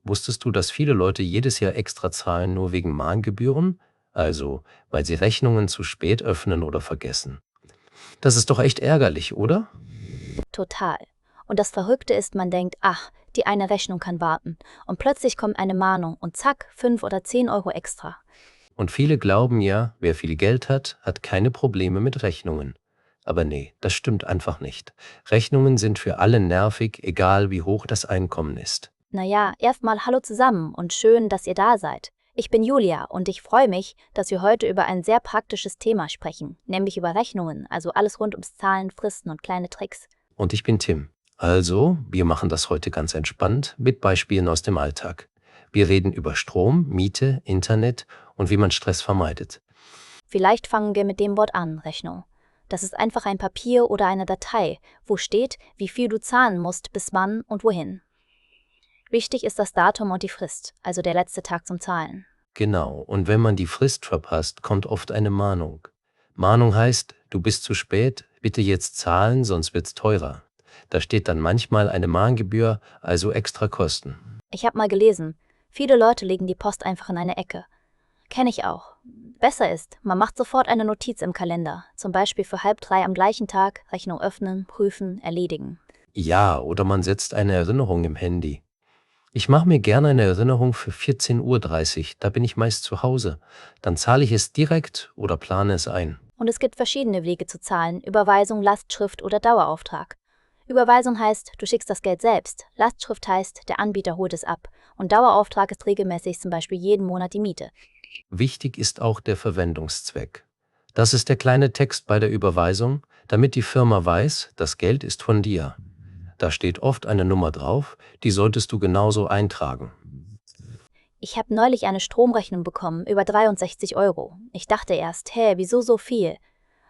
Wusstest du, dass viele Leute jedes Jahr extra zahlen nur wegen Mahngebühren? Also, weil sie Rechnungen zu spät öffnen oder vergessen. Das ist doch echt ärgerlich, oder? Total. Und das Verrückte ist, man denkt, ach, die eine Rechnung kann warten. Und plötzlich kommt eine Mahnung und zack, 5 oder 10 Euro extra. Und viele glauben ja, wer viel Geld hat, hat keine Probleme mit Rechnungen. Aber nee, das stimmt einfach nicht. Rechnungen sind für alle nervig, egal wie hoch das Einkommen ist. Naja, erstmal hallo zusammen und schön, dass ihr da seid. Ich bin Julia und ich freue mich, dass wir heute über ein sehr praktisches Thema sprechen, nämlich über Rechnungen, also alles rund ums Zahlen, Fristen und kleine Tricks. Und ich bin Tim. Also, wir machen das heute ganz entspannt mit Beispielen aus dem Alltag. Wir reden über Strom, Miete, Internet und wie man Stress vermeidet. Vielleicht fangen wir mit dem Wort an, Rechnung. Das ist einfach ein Papier oder eine Datei, wo steht, wie viel du zahlen musst, bis wann und wohin. Wichtig ist das Datum und die Frist, also der letzte Tag zum Zahlen. Genau, und wenn man die Frist verpasst, kommt oft eine Mahnung. Mahnung heißt, du bist zu spät, bitte jetzt zahlen, sonst wird's teurer. Da steht dann manchmal eine Mahngebühr, also extra Kosten. Ich habe mal gelesen, viele Leute legen die Post einfach in eine Ecke. Kenne ich auch. Besser ist, man macht sofort eine Notiz im Kalender, zum Beispiel für 2:30 am gleichen Tag, Rechnung öffnen, prüfen, erledigen. Ja, oder man setzt eine Erinnerung im Handy. Ich mache mir gerne eine Erinnerung für 14:30 Uhr, da bin ich meist zu Hause. Dann zahle ich es direkt oder plane es ein. Und es gibt verschiedene Wege zu zahlen, Überweisung, Lastschrift oder Dauerauftrag. Überweisung heißt, du schickst das Geld selbst, Lastschrift heißt, der Anbieter holt es ab und Dauerauftrag ist regelmäßig, zum Beispiel jeden Monat die Miete. Wichtig ist auch der Verwendungszweck. Das ist der kleine Text bei der Überweisung, damit die Firma weiß, das Geld ist von dir. Da steht oft eine Nummer drauf, die solltest du genauso eintragen. Ich habe neulich eine Stromrechnung bekommen, über 63 Euro. Ich dachte erst, hä, wieso so viel?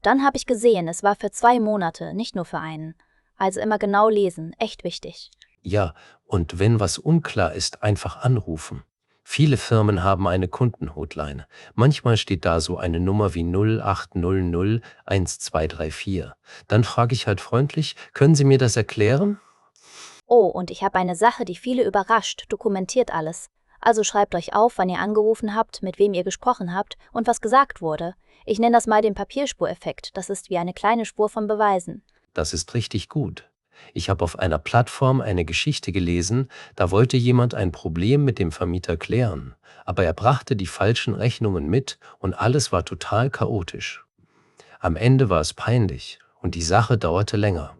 Dann habe ich gesehen, es war für 2 Monate, nicht nur für einen. Also immer genau lesen, echt wichtig. Ja, und wenn was unklar ist, einfach anrufen. Viele Firmen haben eine Kundenhotline. Manchmal steht da so eine Nummer wie 0800 1234. Dann frage ich halt freundlich, können Sie mir das erklären? Oh, und ich habe eine Sache, die viele überrascht, dokumentiert alles. Also schreibt euch auf, wann ihr angerufen habt, mit wem ihr gesprochen habt und was gesagt wurde. Ich nenne das mal den Papierspureffekt, das ist wie eine kleine Spur von Beweisen. Das ist richtig gut. Ich habe auf einer Plattform eine Geschichte gelesen, da wollte jemand ein Problem mit dem Vermieter klären, aber er brachte die falschen Rechnungen mit und alles war total chaotisch. Am Ende war es peinlich und die Sache dauerte länger.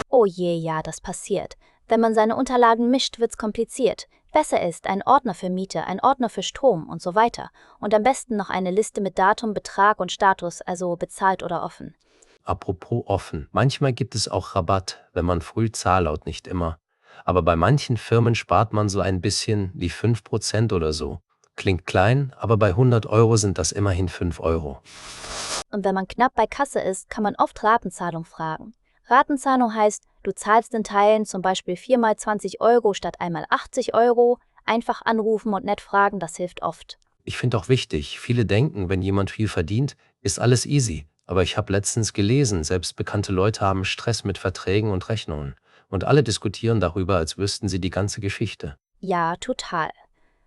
Oh je, ja, das passiert. Wenn man seine Unterlagen mischt, wird's kompliziert. Besser ist ein Ordner für Miete, ein Ordner für Strom und so weiter. Und am besten noch eine Liste mit Datum, Betrag und Status, also bezahlt oder offen. Apropos offen, manchmal gibt es auch Rabatt, wenn man früh zahlt, nicht immer. Aber bei manchen Firmen spart man so ein bisschen, wie 5% oder so. Klingt klein, aber bei 100 € sind das immerhin 5 €. Und wenn man knapp bei Kasse ist, kann man oft Ratenzahlung fragen. Ratenzahlung heißt, du zahlst in Teilen zum Beispiel 4 mal 20 Euro statt einmal 80 Euro. Einfach anrufen und nett fragen, das hilft oft. Ich finde auch wichtig, viele denken, wenn jemand viel verdient, ist alles easy. Aber ich habe letztens gelesen, selbst bekannte Leute haben Stress mit Verträgen und Rechnungen. Und alle diskutieren darüber, als wüssten sie die ganze Geschichte. Ja, total.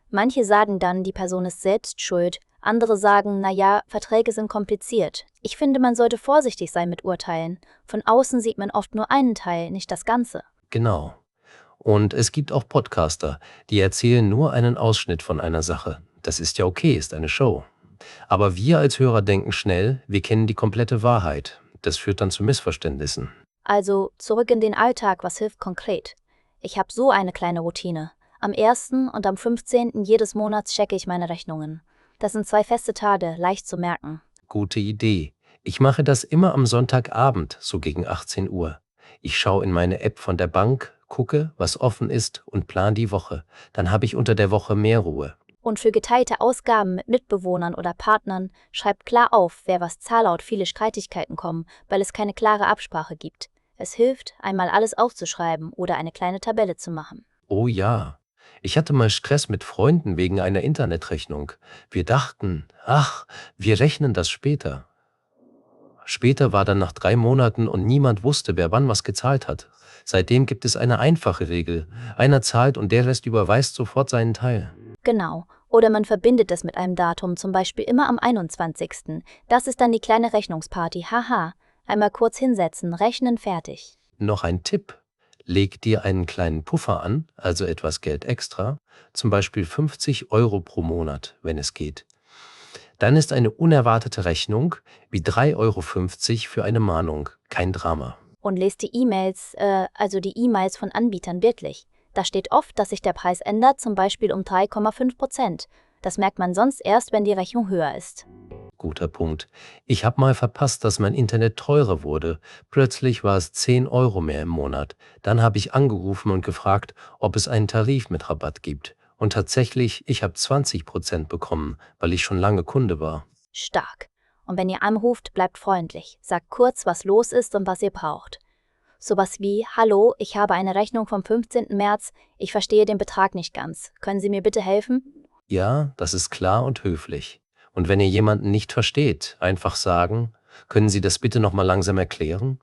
Manche sagen dann, die Person ist selbst schuld. Andere sagen, naja, Verträge sind kompliziert. Ich finde, man sollte vorsichtig sein mit Urteilen. Von außen sieht man oft nur einen Teil, nicht das Ganze. Genau. Und es gibt auch Podcaster, die erzählen nur einen Ausschnitt von einer Sache. Das ist ja okay, ist eine Show. Aber wir als Hörer denken schnell, wir kennen die komplette Wahrheit. Das führt dann zu Missverständnissen. Also zurück in den Alltag, was hilft konkret? Ich habe so eine kleine Routine. Am 1. und am 15. jedes Monats checke ich meine Rechnungen. Das sind 2 feste Tage, leicht zu merken. Gute Idee. Ich mache das immer am Sonntagabend, so gegen 18 Uhr. Ich schaue in meine App von der Bank, gucke, was offen ist und plan die Woche. Dann habe ich unter der Woche mehr Ruhe. Und für geteilte Ausgaben mit Mitbewohnern oder Partnern schreibt klar auf, wer was zahlt, viele Streitigkeiten kommen, weil es keine klare Absprache gibt. Es hilft, einmal alles aufzuschreiben oder eine kleine Tabelle zu machen. Oh ja. Ich hatte mal Stress mit Freunden wegen einer Internetrechnung. Wir dachten, ach, wir rechnen das später. Später war dann nach 3 Monaten und niemand wusste, wer wann was gezahlt hat. Seitdem gibt es eine einfache Regel. Einer zahlt und der Rest überweist sofort seinen Teil. Genau. Oder man verbindet es mit einem Datum, zum Beispiel immer am 21. Das ist dann die kleine Rechnungsparty. Haha. Einmal kurz hinsetzen, rechnen, fertig. Noch ein Tipp. Leg dir einen kleinen Puffer an, also etwas Geld extra, zum Beispiel 50 Euro pro Monat, wenn es geht. Dann ist eine unerwartete Rechnung wie 3,50 € für eine Mahnung kein Drama. Und lest die E-Mails, also die E-Mails von Anbietern wirklich. Da steht oft, dass sich der Preis ändert, zum Beispiel um 3,5%. Das merkt man sonst erst, wenn die Rechnung höher ist. Guter Punkt. Ich habe mal verpasst, dass mein Internet teurer wurde. Plötzlich war es 10 Euro mehr im Monat. Dann habe ich angerufen und gefragt, ob es einen Tarif mit Rabatt gibt. Und tatsächlich, ich habe 20% bekommen, weil ich schon lange Kunde war. Stark. Und wenn ihr anruft, bleibt freundlich. Sagt kurz, was los ist und was ihr braucht. Sowas wie, hallo, ich habe eine Rechnung vom 15. März, ich verstehe den Betrag nicht ganz. Können Sie mir bitte helfen? Ja, das ist klar und höflich. Und wenn ihr jemanden nicht versteht, einfach sagen, können Sie das bitte nochmal langsam erklären?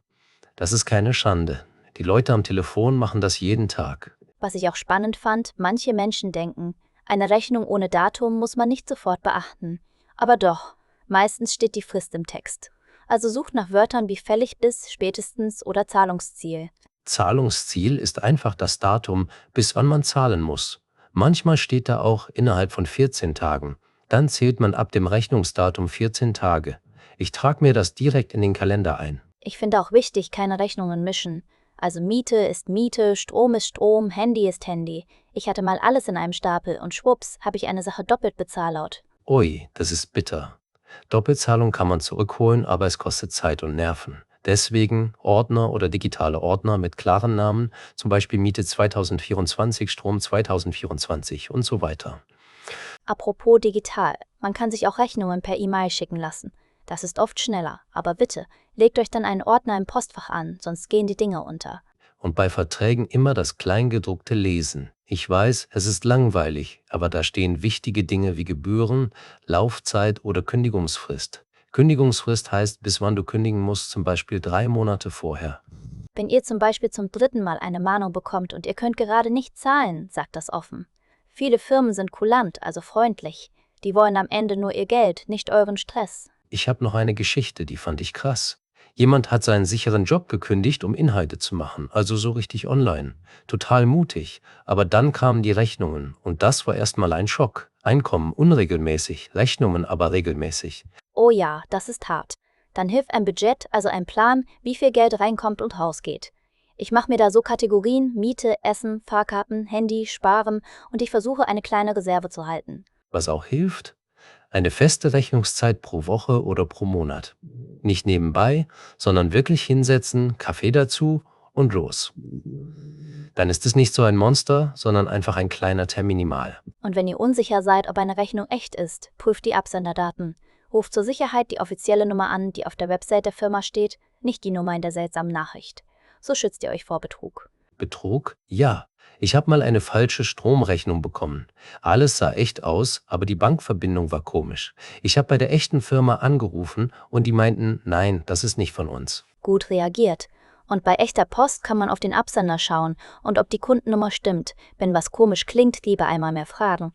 Das ist keine Schande. Die Leute am Telefon machen das jeden Tag. Was ich auch spannend fand, manche Menschen denken, eine Rechnung ohne Datum muss man nicht sofort beachten. Aber doch, meistens steht die Frist im Text. Also sucht nach Wörtern wie fällig bis, spätestens oder Zahlungsziel. Zahlungsziel ist einfach das Datum, bis wann man zahlen muss. Manchmal steht da auch innerhalb von 14 Tagen. Dann zählt man ab dem Rechnungsdatum 14 Tage. Ich trage mir das direkt in den Kalender ein. Ich finde auch wichtig, keine Rechnungen mischen. Also Miete ist Miete, Strom ist Strom, Handy ist Handy. Ich hatte mal alles in einem Stapel und schwupps, habe ich eine Sache doppelt bezahlt laut. Ui, das ist bitter. Doppelzahlung kann man zurückholen, aber es kostet Zeit und Nerven. Deswegen Ordner oder digitale Ordner mit klaren Namen, zum Beispiel Miete 2024, Strom 2024 und so weiter. Apropos digital, man kann sich auch Rechnungen per E-Mail schicken lassen. Das ist oft schneller, aber bitte, legt euch dann einen Ordner im Postfach an, sonst gehen die Dinge unter. Und bei Verträgen immer das Kleingedruckte lesen. Ich weiß, es ist langweilig, aber da stehen wichtige Dinge wie Gebühren, Laufzeit oder Kündigungsfrist. Kündigungsfrist heißt, bis wann du kündigen musst, zum Beispiel 3 Monate vorher. Wenn ihr zum Beispiel zum 3. Mal eine Mahnung bekommt und ihr könnt gerade nicht zahlen, sagt das offen. Viele Firmen sind kulant, also freundlich. Die wollen am Ende nur ihr Geld, nicht euren Stress. Ich habe noch eine Geschichte, die fand ich krass. Jemand hat seinen sicheren Job gekündigt, um Inhalte zu machen, also so richtig online. Total mutig. Aber dann kamen die Rechnungen und das war erstmal ein Schock. Einkommen unregelmäßig, Rechnungen aber regelmäßig. Oh ja, das ist hart. Dann hilft ein Budget, also ein Plan, wie viel Geld reinkommt und rausgeht. Ich mache mir da so Kategorien, Miete, Essen, Fahrkarten, Handy, Sparen und ich versuche eine kleine Reserve zu halten. Was auch hilft? Eine feste Rechnungszeit pro Woche oder pro Monat. Nicht nebenbei, sondern wirklich hinsetzen, Kaffee dazu und los. Dann ist es nicht so ein Monster, sondern einfach ein kleiner Terminimal. Und wenn ihr unsicher seid, ob eine Rechnung echt ist, prüft die Absenderdaten. Ruft zur Sicherheit die offizielle Nummer an, die auf der Website der Firma steht, nicht die Nummer in der seltsamen Nachricht. So schützt ihr euch vor Betrug. Betrug? Ja. Ich habe mal eine falsche Stromrechnung bekommen. Alles sah echt aus, aber die Bankverbindung war komisch. Ich habe bei der echten Firma angerufen und die meinten, nein, das ist nicht von uns. Gut reagiert. Und bei echter Post kann man auf den Absender schauen und ob die Kundennummer stimmt. Wenn was komisch klingt, lieber einmal mehr fragen.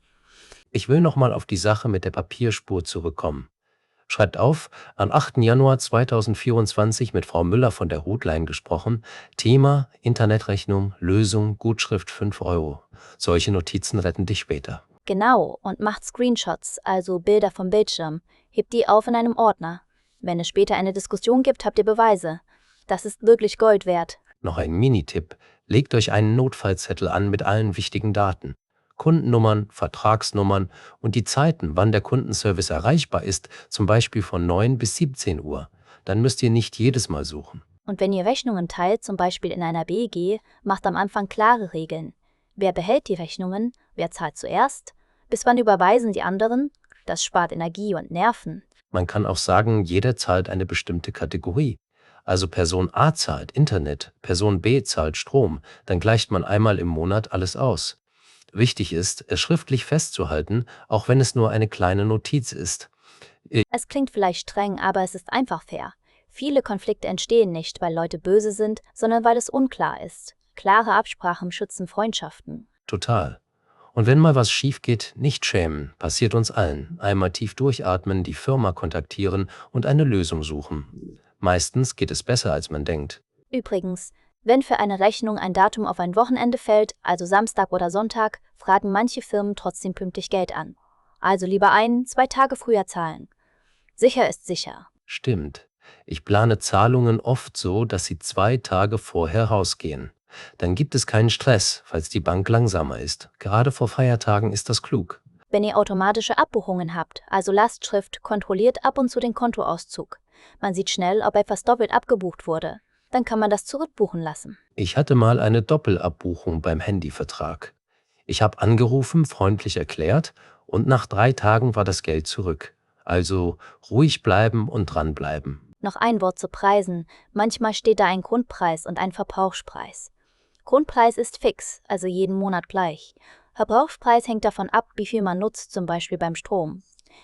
Ich will nochmal auf die Sache mit der Papierspur zurückkommen. Schreibt auf, am 8. Januar 2024 mit Frau Müller von der Hotline gesprochen. Thema, Internetrechnung, Lösung, Gutschrift 5 Euro. Solche Notizen retten dich später. Genau, und macht Screenshots, also Bilder vom Bildschirm. Hebt die auf in einem Ordner. Wenn es später eine Diskussion gibt, habt ihr Beweise. Das ist wirklich Gold wert. Noch ein Minitipp. Legt euch einen Notfallzettel an mit allen wichtigen Daten. Kundennummern, Vertragsnummern und die Zeiten, wann der Kundenservice erreichbar ist, zum Beispiel von 9 bis 17 Uhr. Dann müsst ihr nicht jedes Mal suchen. Und wenn ihr Rechnungen teilt, zum Beispiel in einer BG, macht am Anfang klare Regeln. Wer behält die Rechnungen? Wer zahlt zuerst? Bis wann überweisen die anderen? Das spart Energie und Nerven. Man kann auch sagen, jeder zahlt eine bestimmte Kategorie. Also Person A zahlt Internet, Person B zahlt Strom, dann gleicht man einmal im Monat alles aus. Wichtig ist, es schriftlich festzuhalten, auch wenn es nur eine kleine Notiz ist. Es klingt vielleicht streng, aber es ist einfach fair. Viele Konflikte entstehen nicht, weil Leute böse sind, sondern weil es unklar ist. Klare Absprachen schützen Freundschaften. Total. Und wenn mal was schief geht, nicht schämen, passiert uns allen. Einmal tief durchatmen, die Firma kontaktieren und eine Lösung suchen. Meistens geht es besser, als man denkt. Übrigens, wenn für eine Rechnung ein Datum auf ein Wochenende fällt, also Samstag oder Sonntag, fragen manche Firmen trotzdem pünktlich Geld an. Also lieber 2 Tage früher zahlen. Sicher ist sicher. Stimmt. Ich plane Zahlungen oft so, dass sie 2 Tage vorher rausgehen. Dann gibt es keinen Stress, falls die Bank langsamer ist. Gerade vor Feiertagen ist das klug. Wenn ihr automatische Abbuchungen habt, also Lastschrift, kontrolliert ab und zu den Kontoauszug. Man sieht schnell, ob etwas doppelt abgebucht wurde. Dann kann man das zurückbuchen lassen. Ich hatte mal eine Doppelabbuchung beim Handyvertrag. Ich habe angerufen, freundlich erklärt und nach 3 Tagen war das Geld zurück. Also ruhig bleiben und dranbleiben. Noch ein Wort zu Preisen. Manchmal steht da ein Grundpreis und ein Verbrauchspreis. Grundpreis ist fix, also jeden Monat gleich. Verbrauchspreis hängt davon ab, wie viel man nutzt, zum Beispiel beim Strom.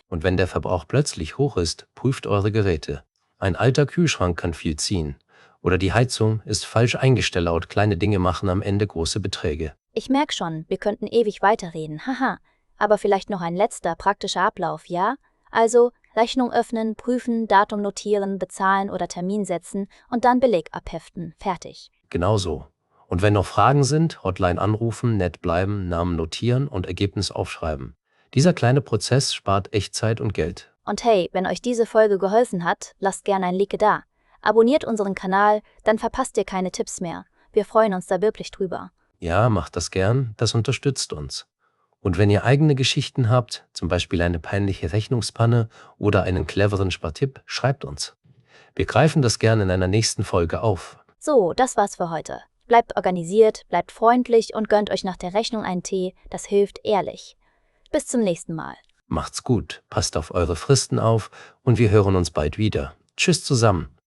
Und wenn der Verbrauch plötzlich hoch ist, prüft eure Geräte. Ein alter Kühlschrank kann viel ziehen. Oder die Heizung ist falsch eingestellt. Kleine Dinge machen am Ende große Beträge. Ich merke schon, wir könnten ewig weiterreden, haha. Aber vielleicht noch ein letzter praktischer Ablauf, ja? Also Rechnung öffnen, prüfen, Datum notieren, bezahlen oder Termin setzen und dann Beleg abheften. Fertig. Genau so. Und wenn noch Fragen sind, Hotline anrufen, nett bleiben, Namen notieren und Ergebnis aufschreiben. Dieser kleine Prozess spart echt Zeit und Geld. Und hey, wenn euch diese Folge geholfen hat, lasst gerne ein Like da. Abonniert unseren Kanal, dann verpasst ihr keine Tipps mehr. Wir freuen uns da wirklich drüber. Ja, macht das gern, das unterstützt uns. Und wenn ihr eigene Geschichten habt, zum Beispiel eine peinliche Rechnungspanne oder einen cleveren Spartipp, schreibt uns. Wir greifen das gerne in einer nächsten Folge auf. So, das war's für heute. Bleibt organisiert, bleibt freundlich und gönnt euch nach der Rechnung einen Tee, das hilft ehrlich. Bis zum nächsten Mal. Macht's gut, passt auf eure Fristen auf und wir hören uns bald wieder. Tschüss zusammen.